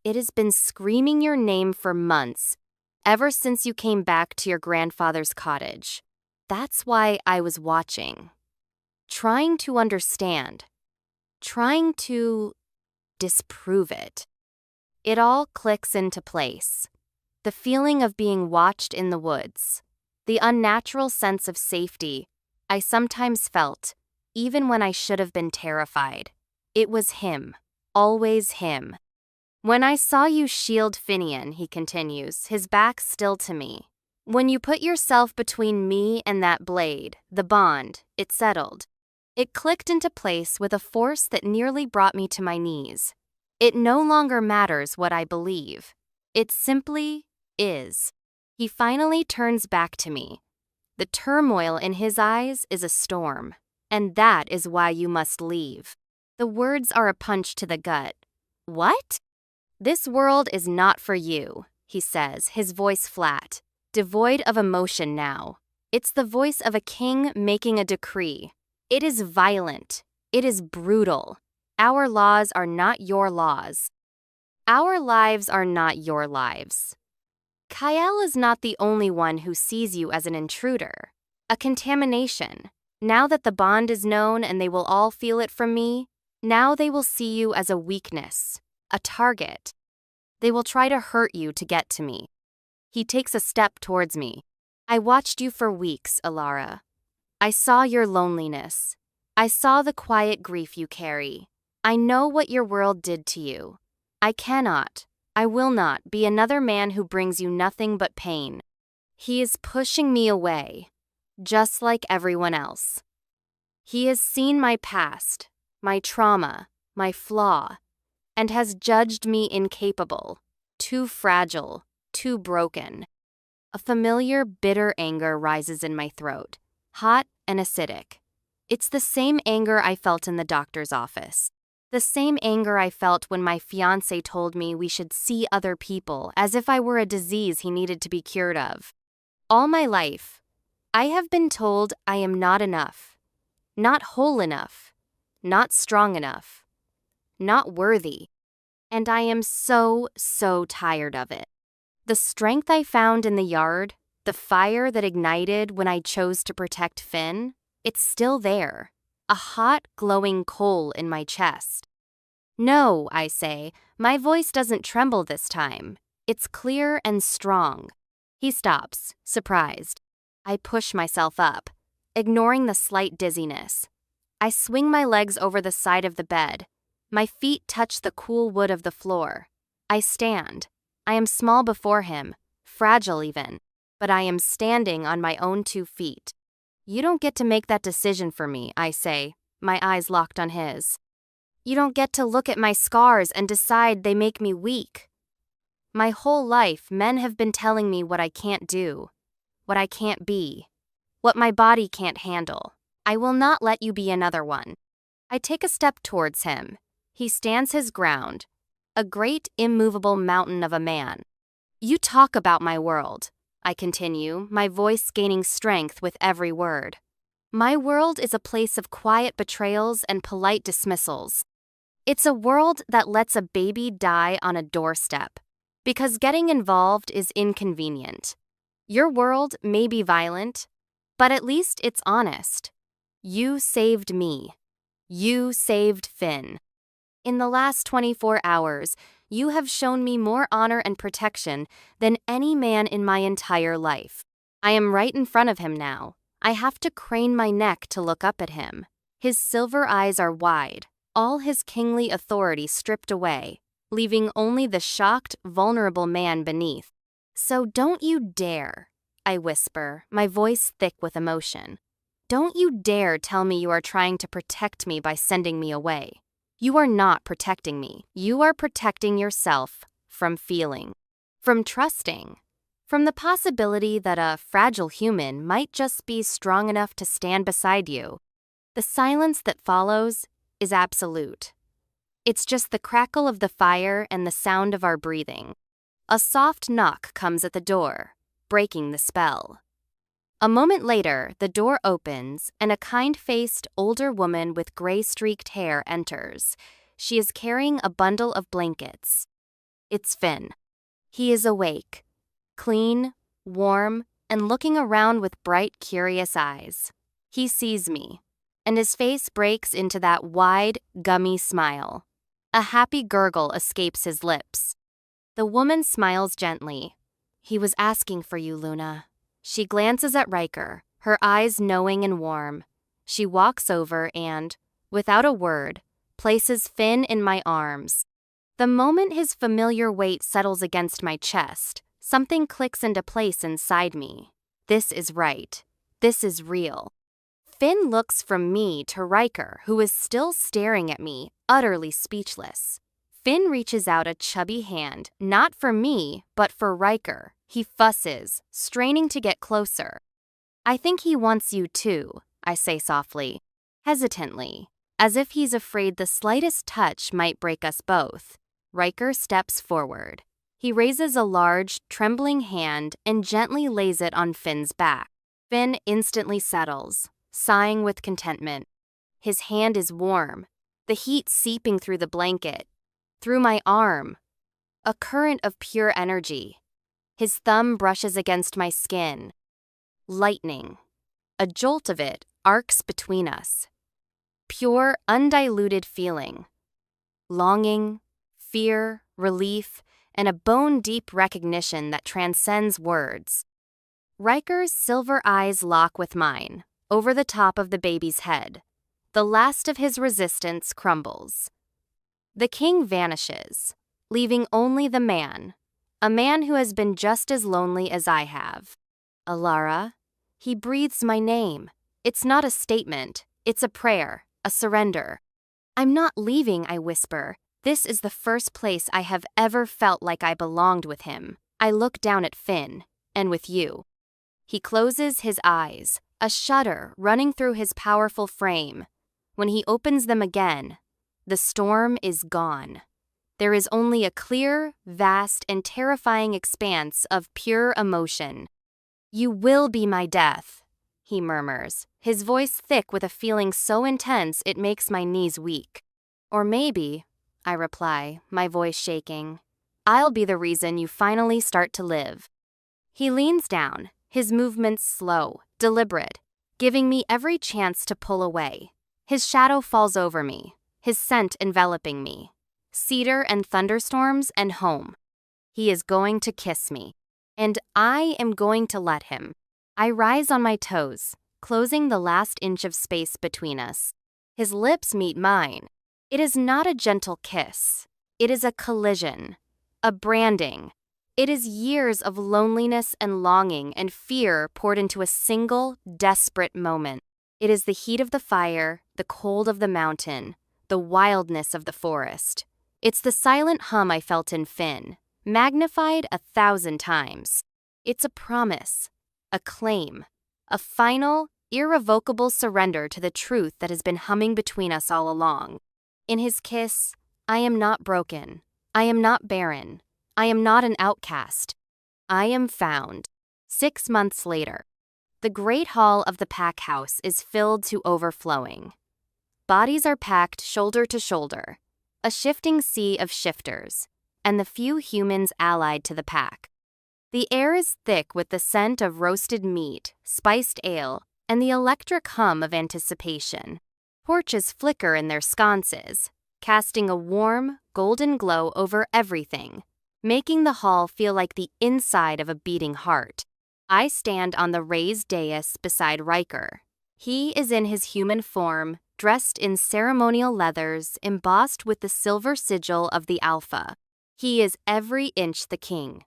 [SPEAKER 1] It has been screaming your name for months, ever since you came back to your grandfather's cottage. That's why I was watching. Trying to understand. Trying to disprove it. It all clicks into place. The feeling of being watched in the woods. The unnatural sense of safety I sometimes felt, even when I should have been terrified. It was him. Always him. "When I saw you shield Finian," he continues, his back still to me. "When you put yourself between me and that blade, the bond, it settled. It clicked into place with a force that nearly brought me to my knees. It no longer matters what I believe. It simply is." He finally turns back to me. The turmoil in his eyes is a storm, and that is why you must leave. The words are a punch to the gut. "What?" "This world is not for you," he says, his voice flat, devoid of emotion now. It's the voice of a king making a decree. It is violent. It is brutal. Our laws are not your laws. Our lives are not your lives. Kyle is not the only one who sees you as an intruder, a contamination. Now that the bond is known and they will all feel it from me, now they will see you as a weakness, a target. They will try to hurt you to get to me. He takes a step towards me. "I watched you for weeks, Alara. I saw your loneliness. I saw the quiet grief you carry. I know what your world did to you. I cannot, I will not be another man who brings you nothing but pain." He is pushing me away, just like everyone else. He has seen my past, my trauma, my flaw, and has judged me incapable, too fragile, too broken. A familiar, bitter anger rises in my throat, hot and acidic. It's the same anger I felt in the doctor's office. The same anger I felt when my fiancé told me we should see other people as if I were a disease he needed to be cured of. All my life, I have been told I am not enough, not whole enough, not strong enough, not worthy. And I am so tired of it. The strength I found in the yard, the fire that ignited when I chose to protect Finn, it's still there, a hot, glowing coal in my chest. No, I say, my voice doesn't tremble this time. It's clear and strong. He stops, surprised. I push myself up, ignoring the slight dizziness. I swing my legs over the side of the bed. My feet touch the cool wood of the floor. I stand. I am small before him, fragile even, but I am standing on my own 2 feet. You don't get to make that decision for me, I say, my eyes locked on his. You don't get to look at my scars and decide they make me weak. My whole life, men have been telling me what I can't do, what I can't be, what my body can't handle. I will not let you be another one. I take a step towards him. He stands his ground, a great immovable mountain of a man. You talk about my world, I continue, my voice gaining strength with every word. My world is a place of quiet betrayals and polite dismissals. It's a world that lets a baby die on a doorstep, because getting involved is inconvenient. Your world may be violent, but at least it's honest. You saved me. You saved Finn. In the last 24 hours, you have shown me more honor and protection than any man in my entire life. I am right in front of him now. I have to crane my neck to look up at him. His silver eyes are wide, all his kingly authority stripped away, leaving only the shocked, vulnerable man beneath. So don't you dare, I whisper, my voice thick with emotion. Don't you dare tell me you are trying to protect me by sending me away. You are not protecting me. You are protecting yourself from feeling, from trusting, from the possibility that a fragile human might just be strong enough to stand beside you. The silence that follows is absolute. It's just the crackle of the fire and the sound of our breathing. A soft knock comes at the door, breaking the spell. A moment later, the door opens and a kind-faced older woman with gray-streaked hair enters. She is carrying a bundle of blankets. It's Finn. He is awake, clean, warm, and looking around with bright, curious eyes. He sees me, and his face breaks into that wide, gummy smile. A happy gurgle escapes his lips. The woman smiles gently. He was asking for you, Luna. She glances at Riker, her eyes knowing and warm. She walks over and, without a word, places Finn in my arms. The moment his familiar weight settles against my chest, something clicks into place inside me. This is right. This is real. Finn looks from me to Riker, who is still staring at me, utterly speechless. Finn reaches out a chubby hand, not for me, but for Riker. He fusses, straining to get closer. I think he wants you too, I say softly, hesitantly, as if he's afraid the slightest touch might break us both. Riker steps forward. He raises a large, trembling hand and gently lays it on Finn's back. Finn instantly settles, sighing with contentment. His hand is warm, the heat seeping through the blanket, through my arm, a current of pure energy. His thumb brushes against my skin. Lightning. A jolt of it arcs between us. Pure, undiluted feeling. Longing, fear, relief, and a bone-deep recognition that transcends words. Riker's silver eyes lock with mine, over the top of the baby's head. The last of his resistance crumbles. The king vanishes, leaving only the man. A man who has been just as lonely as I have. Alara, he breathes my name. It's not a statement, it's a prayer, a surrender. I'm not leaving, I whisper. This is the first place I have ever felt like I belonged with him. I look down at Finn, and with you. He closes his eyes, a shudder running through his powerful frame. When he opens them again, the storm is gone. There is only a clear, vast, and terrifying expanse of pure emotion. You will be my death, he murmurs, his voice thick with a feeling so intense it makes my knees weak. Or maybe, I reply, my voice shaking, I'll be the reason you finally start to live. He leans down, his movements slow, deliberate, giving me every chance to pull away. His shadow falls over me, his scent enveloping me. Cedar and thunderstorms and home. He is going to kiss me, and I am going to let him. I rise on my toes, closing the last inch of space between us. His lips meet mine. It is not a gentle kiss. It is a collision, a branding. It is years of loneliness and longing and fear poured into a single, desperate moment. It is the heat of the fire, the cold of the mountain, the wildness of the forest. It's the silent hum I felt in Finn, magnified 1,000 times. It's a promise, a claim, a final, irrevocable surrender to the truth that has been humming between us all along. In his kiss, I am not broken. I am not barren. I am not an outcast. I am found. 6 months later, the great hall of the pack house is filled to overflowing. Bodies are packed shoulder to shoulder, a shifting sea of shifters, and the few humans allied to the pack. The air is thick with the scent of roasted meat, spiced ale, and the electric hum of anticipation. Torches flicker in their sconces, casting a warm, golden glow over everything, making the hall feel like the inside of a beating heart. I stand on the raised dais beside Riker. He is in his human form, dressed in ceremonial leathers embossed with the silver sigil of the Alpha. He is every inch the king.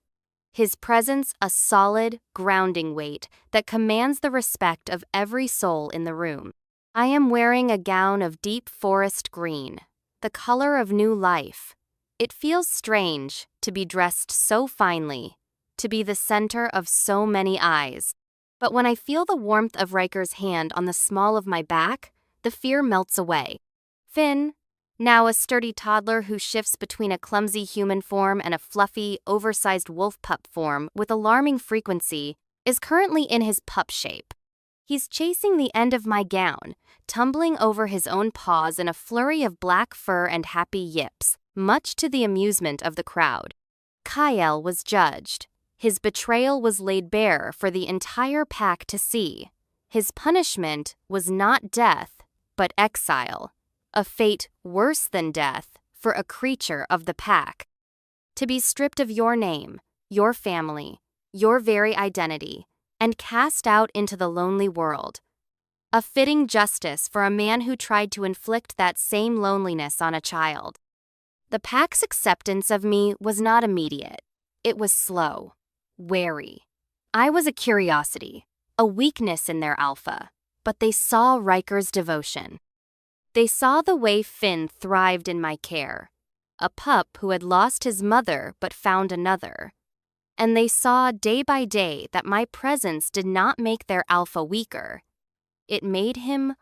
[SPEAKER 1] His presence a solid, grounding weight that commands the respect of every soul in the room. I am wearing a gown of deep forest green, the color of new life. It feels strange to be dressed so finely, to be the center of so many eyes. But when I feel the warmth of Riker's hand on the small of my back, the fear melts away. Finn, now a sturdy toddler who shifts between a clumsy human form and a fluffy, oversized wolf pup form with alarming frequency, is currently in his pup shape. He's chasing the end of my gown, tumbling over his own paws in a flurry of black fur and happy yips, much to the amusement of the crowd. Kyle was judged. His betrayal was laid bare for the entire pack to see. His punishment was not death, but exile, a fate worse than death for a creature of the pack. To be stripped of your name, your family, your very identity, and cast out into the lonely world. A fitting justice for a man who tried to inflict that same loneliness on a child. The pack's acceptance of me was not immediate. It was slow, wary. I was a curiosity, a weakness in their alpha, but they saw Riker's devotion. They saw the way Finn thrived in my care, a pup who had lost his mother but found another. And they saw day by day that my presence did not make their alpha weaker. It made him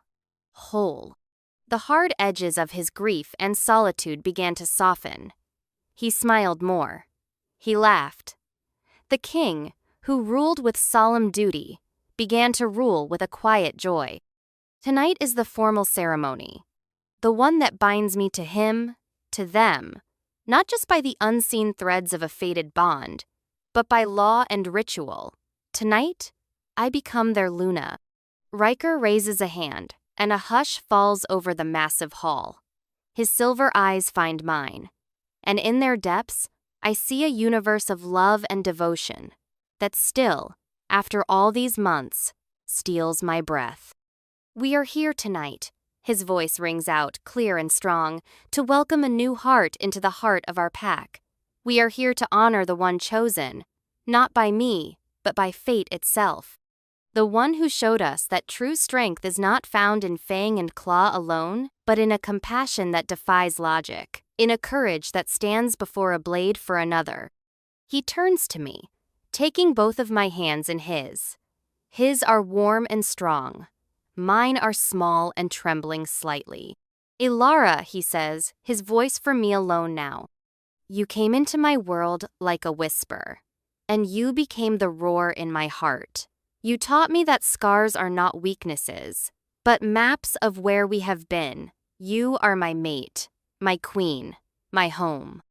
[SPEAKER 1] whole. The hard edges of his grief and solitude began to soften. He smiled more. He laughed. The king, who ruled with solemn duty, began to rule with a quiet joy. Tonight is the formal ceremony, the one that binds me to him, to them, not just by the unseen threads of a fated bond, but by law and ritual. Tonight, I become their Luna. Riker raises a hand, and a hush falls over the massive hall. His silver eyes find mine, and in their depths, I see a universe of love and devotion that still, after all these months, steals my breath. We are here tonight, his voice rings out, clear and strong, to welcome a new heart into the heart of our pack. We are here to honor the one chosen, not by me, but by fate itself. The one who showed us that true strength is not found in fang and claw alone, but in a compassion that defies logic, in a courage that stands before a blade for another. He turns to me, taking both of my hands in his. His are warm and strong. Mine are small and trembling slightly. Ilara, he says, his voice for me alone now. You came into my world like a whisper, and you became the roar in my heart. You taught me that scars are not weaknesses, but maps of where we have been. You are my mate, my queen, my home.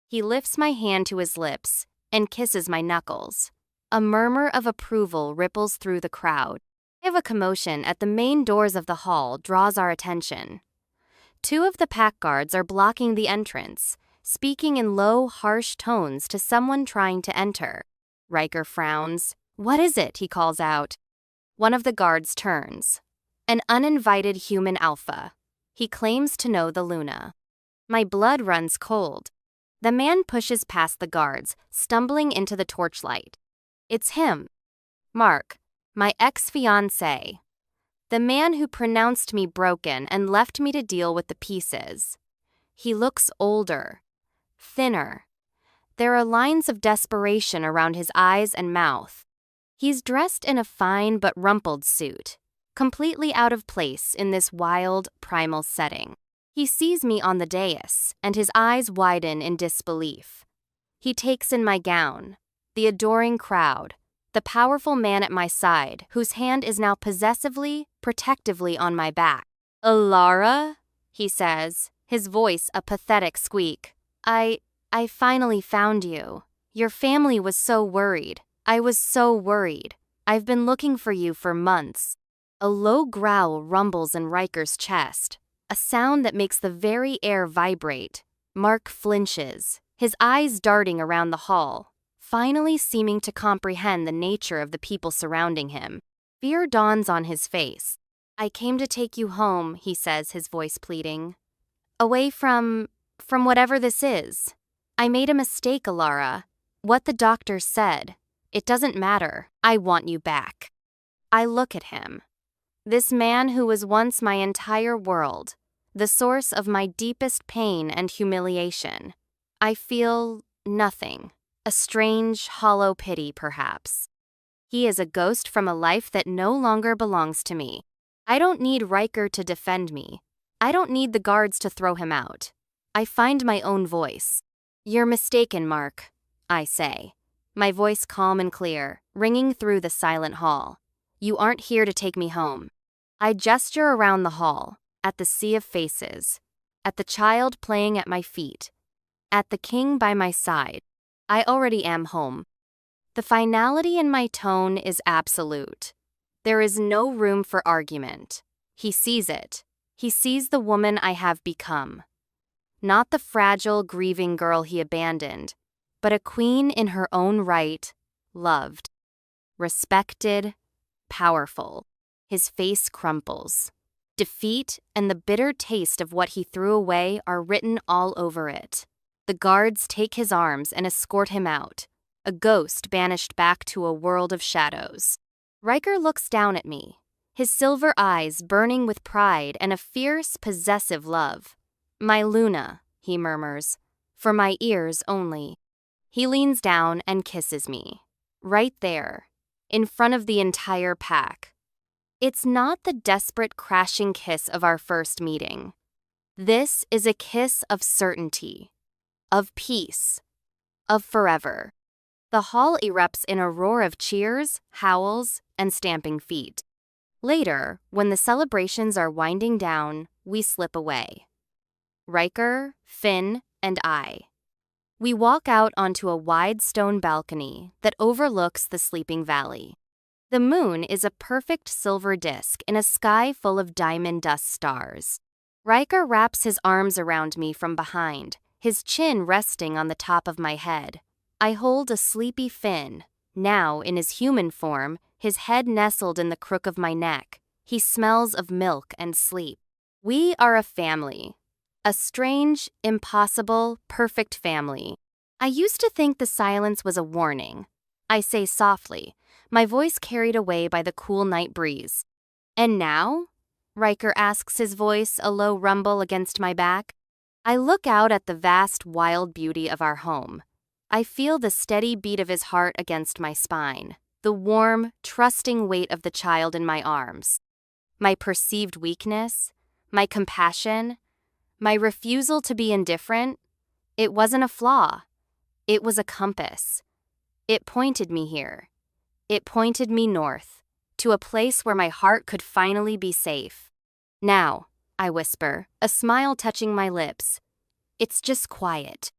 [SPEAKER 1] He lifts my hand to his lips and kisses my knuckles. A murmur of approval ripples through the crowd. Of a commotion at the main doors of the hall draws our attention. Two of the pack guards are blocking the entrance, speaking in low, harsh tones to someone trying to enter. Riker frowns. "What is it?" he calls out. One of the guards turns. An uninvited human alpha. He claims to know the Luna. My blood runs cold. The man pushes past the guards, stumbling into the torchlight. It's him. Mark, my ex-fiancé. The man who pronounced me broken and left me to deal with the pieces. He looks older, thinner. There are lines of desperation around his eyes and mouth. He's dressed in a fine but rumpled suit, completely out of place in this wild, primal setting. He sees me on the dais, and his eyes widen in disbelief. He takes in my gown, the adoring crowd, the powerful man at my side, whose hand is now possessively, protectively on my back. "Alara?" he says, his voice a pathetic squeak. I finally found you. Your family was so worried. I was so worried. I've been looking for you for months." A low growl rumbles in Riker's chest, a sound that makes the very air vibrate. Mark flinches, his eyes darting around the hall, finally seeming to comprehend the nature of the people surrounding him. Fear dawns on his face. "I came to take you home," he says, his voice pleading. "Away from whatever this is. I made a mistake, Alara. What the doctor said. It doesn't matter. I want you back." I look at him. This man who was once my entire world, the source of my deepest pain and humiliation. I feel nothing. A strange, hollow pity, perhaps. He is a ghost from a life that no longer belongs to me. I don't need Riker to defend me. I don't need the guards to throw him out. I find my own voice. "You're mistaken, Mark," I say, my voice calm and clear, ringing through the silent hall. "You aren't here to take me home." I gesture around the hall, at the sea of faces, at the child playing at my feet, at the king by my side. I already am home. The finality in my tone is absolute. There is no room for argument. He sees it. He sees the woman I have become. Not the fragile, grieving girl he abandoned, but a queen in her own right, loved, respected, powerful. His face crumples. Defeat and the bitter taste of what he threw away are written all over it. The guards take his arms and escort him out, a ghost banished back to a world of shadows. Riker looks down at me, his silver eyes burning with pride and a fierce, possessive love. "My Luna," he murmurs, "for my ears only." He leans down and kisses me, right there, in front of the entire pack. It's not the desperate crashing kiss of our first meeting. This is a kiss of certainty, of peace, of forever. The hall erupts in a roar of cheers, howls, and stamping feet. Later, when the celebrations are winding down, we slip away. Riker, Finn, and I. We walk out onto a wide stone balcony that overlooks the sleeping valley. The moon is a perfect silver disk in a sky full of diamond dust stars. Riker wraps his arms around me from behind, his chin resting on the top of my head. I hold a sleepy Finn, now in his human form, his head nestled in the crook of my neck. He smells of milk and sleep. We are a family. A strange, impossible, perfect family. I used to think the silence was a warning. I say softly, my voice carried away by the cool night breeze. "And now?" Riker asks, his voice a low rumble against my back. I look out at the vast, wild beauty of our home. I feel the steady beat of his heart against my spine, the warm, trusting weight of the child in my arms. My perceived weakness, my compassion, my refusal to be indifferent, it wasn't a flaw. It was a compass. It pointed me here. It pointed me north, to a place where my heart could finally be safe. "Now," I whisper, a smile touching my lips. "It's just quiet."